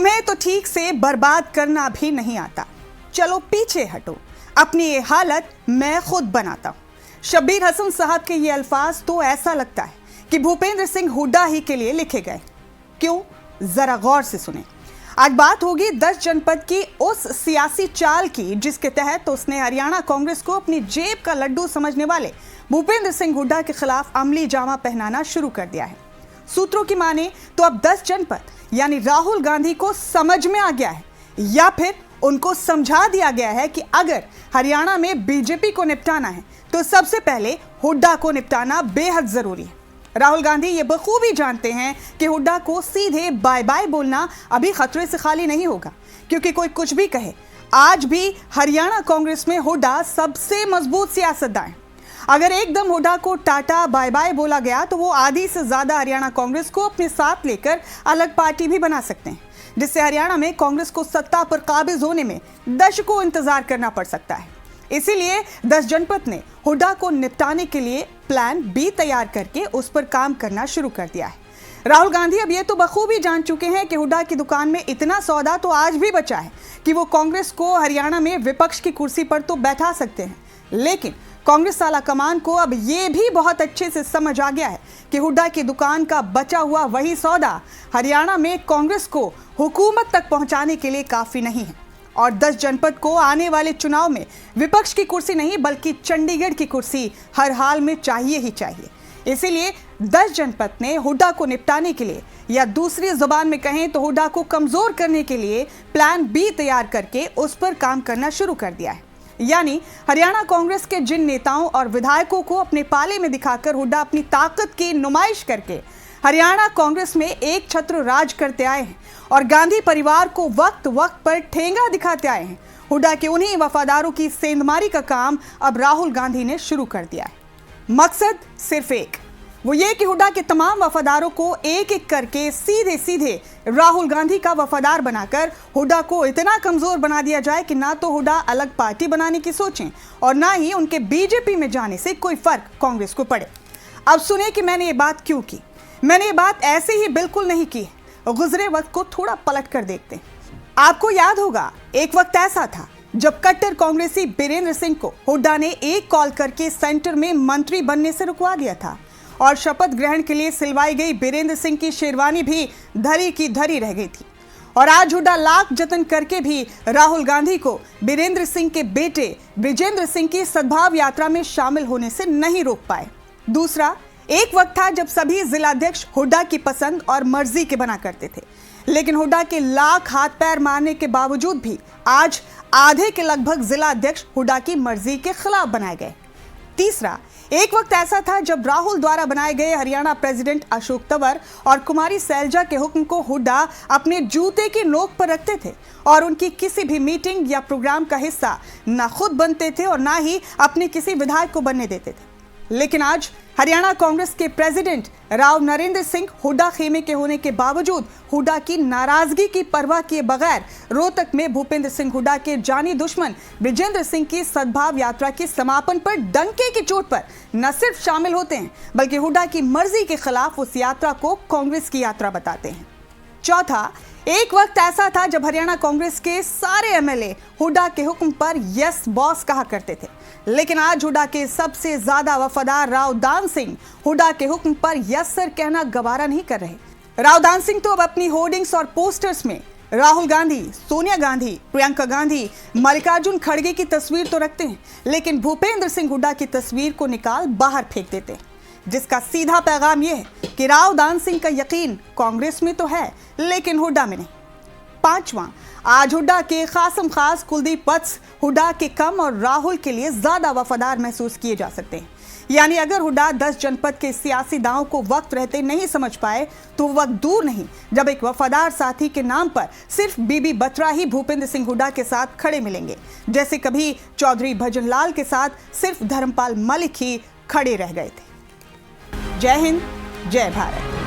तुम्हें तो ठीक से बर्बाद करना भी नहीं आता, चलो पीछे हटो, अपनी ये हालत मैं खुद बनाता हूं। शब्बीर हसन साहब के ये अल्फाज तो ऐसा लगता है कि भूपेंद्र सिंह हुड्डा ही के लिए लिखे गए। क्यों, जरा गौर से सुने। आज बात होगी 10 जनपद की उस सियासी चाल की जिसके तहत उसने हरियाणा कांग्रेस को अपनी जेब का लड्डू समझने वाले भूपेंद्र सिंह हुड्डा के खिलाफ अमली जामा पहनाना शुरू कर दिया है। सूत्रों की माने तो अब 10 जनपद यानी राहुल गांधी को समझ में आ गया है या फिर उनको समझा दिया गया है कि अगर हरियाणा में बीजेपी को निपटाना है तो सबसे पहले हुड्डा को निपटाना बेहद जरूरी है। राहुल गांधी ये बखूबी जानते हैं कि हुड्डा को सीधे बाय बाय बोलना अभी खतरे से खाली नहीं होगा, क्योंकि कोई कुछ भी कहे, आज भी हरियाणा कांग्रेस में हुड्डा सबसे मजबूत सियासतदान है। अगर एकदम हुड्डा को टाटा बाय बाय बोला गया तो वो आधी से ज्यादा हरियाणा कांग्रेस को अपने साथ लेकर अलग पार्टी भी बना सकते हैं, जिससे हरियाणा में कांग्रेस को सत्ता पर काबिज होने में दशकों इंतजार करना पड़ सकता है। इसीलिए 10 जनपद ने हुड्डा को निपटाने के लिए प्लान बी तैयार करके उस पर काम करना शुरू कर दिया है। राहुल गांधी अब ये तो बखूबी जान चुके हैं कि हुड्डा की दुकान में इतना सौदा तो आज भी बचा है कि वो कांग्रेस को हरियाणा में विपक्ष की कुर्सी पर तो बैठा सकते हैं, लेकिन कांग्रेस आला कमान को अब ये भी बहुत अच्छे से समझ आ गया है कि हुड्डा की दुकान का बचा हुआ वही सौदा हरियाणा में कांग्रेस को हुकूमत तक पहुंचाने के लिए काफी नहीं है और 10 जनपद को आने वाले चुनाव में विपक्ष की कुर्सी नहीं बल्कि चंडीगढ़ की कुर्सी हर हाल में चाहिए ही चाहिए। इसीलिए 10 जनपद ने हुड्डा को निपटाने के लिए या दूसरी जुबान में कहें तो हुड्डा को कमजोर करने के लिए प्लान बी तैयार करके उस पर काम करना शुरू कर दिया है। यानी हरियाणा कांग्रेस के जिन नेताओं और विधायकों को अपने पाले में दिखाकर हुड्डा अपनी ताकत की नुमाइश करके हरियाणा कांग्रेस में एक छत्र राज करते आए हैं और गांधी परिवार को वक्त वक्त पर ठेंगा दिखाते आए हैं, हुड्डा के उन्हीं वफादारों की सेंधमारी का काम अब राहुल गांधी ने शुरू कर दिया है। मकसद सिर्फ एक, वो ये कि हुड्डा के तमाम वफादारों को एक एक करके सीधे सीधे राहुल गांधी का वफादार बनाकर हुड्डा को इतना कमजोर बना दिया जाए कि ना तो हुड्डा अलग पार्टी बनाने की सोचें और ना ही उनके बीजेपी में जाने से कोई फर्क कांग्रेस को पड़े। अब सुने कि मैंने ये बात क्यों की। मैंने ये बात ऐसे ही बिल्कुल नहीं की, गुजरे वक्त को थोड़ा पलट कर देखते हैं। आपको याद होगा एक वक्त ऐसा था जब कट्टर कांग्रेसी बीरेंद्र सिंह को हुड्डा ने एक कॉल करके सेंटर में मंत्री बनने से रुकवा दिया था और शपथ ग्रहण के लिए सिलवाई गई बीरेंद्र सिंह की शेरवानी भी धरी की धरी रह गई थी। और आज हुड्डा लाख जतन करके भी राहुल गांधी को बीरेंद्र सिंह के बेटे ब्रिजेंद्र सिंह की सद्भाव यात्रा में शामिल होने से नहीं रोक पाए। दूसरा, एक वक्त था जब सभी जिलाध्यक्ष हुड्डा की पसंद और मर्जी के बना करते थे, लेकिन हुड्डा के लाख हाथ पैर मारने के बावजूद भी आज आधे के लगभग जिलाध्यक्ष हुड्डा की मर्जी के खिलाफ बनाए गए। तीसरा, एक वक्त ऐसा था जब राहुल द्वारा बनाए गए हरियाणा प्रेसिडेंट अशोक तंवर और कुमारी सैलजा के हुक्म को हुड्डा अपने जूते की नोक पर रखते थे और उनकी किसी भी मीटिंग या प्रोग्राम का हिस्सा ना खुद बनते थे और ना ही अपने किसी विधायक को बनने देते थे। लेकिन आज हरियाणा कांग्रेस के प्रेसिडेंट राव नरेंद्र सिंह हुड्डा खेमे के होने के बावजूद हुड्डा की नाराजगी की परवाह किए बगैर रोहतक में भूपेंद्र सिंह हुड्डा के जानी दुश्मन ब्रिजेंद्र सिंह की सद्भाव यात्रा के समापन पर डंके की चोट पर न सिर्फ शामिल होते हैं बल्कि हुड्डा की मर्जी के खिलाफ उस यात्रा को कांग्रेस की यात्रा बताते हैं। चौथा, एक वक्त ऐसा था जब हरियाणा कांग्रेस के सारे एमएलए हुड्डा के हुक्म पर यस बॉस कहा करते थे, लेकिन आज हुड्डा के सबसे ज्यादा वफादार राव दान सिंह हुड्डा के हुक्म पर यस सर कहना गवारा नहीं कर रहे। राव दान सिंह तो अब अपनी होर्डिंग्स और पोस्टर्स में राहुल गांधी, सोनिया गांधी, प्रियंका गांधी, मल्लिकार्जुन खड़गे की तस्वीर तो रखते हैं, लेकिन भूपेंद्र सिंह हुड्डा की तस्वीर को निकाल बाहर फेंक देते हैं, जिसका सीधा पैगाम यह है कि राव दान सिंह का यकीन कांग्रेस में तो है लेकिन हुड्डा में नहीं। पांचवां, आज हुड्डा के खासम खास कुलदीप वत्स हुड्डा के कम और राहुल के लिए ज्यादा वफादार महसूस किए जा सकते हैं। यानी अगर हुड्डा 10 जनपद के सियासी दांव को वक्त रहते नहीं समझ पाए तो वक्त दूर नहीं जब एक वफादार साथी के नाम पर सिर्फ बीबी बत्रा ही भूपेंद्र सिंह हुड्डा के साथ खड़े मिलेंगे, जैसे कभी चौधरी भजन लाल के साथ सिर्फ धर्मपाल मलिक ही खड़े रह गए थे। जय हिंद, जय भारत।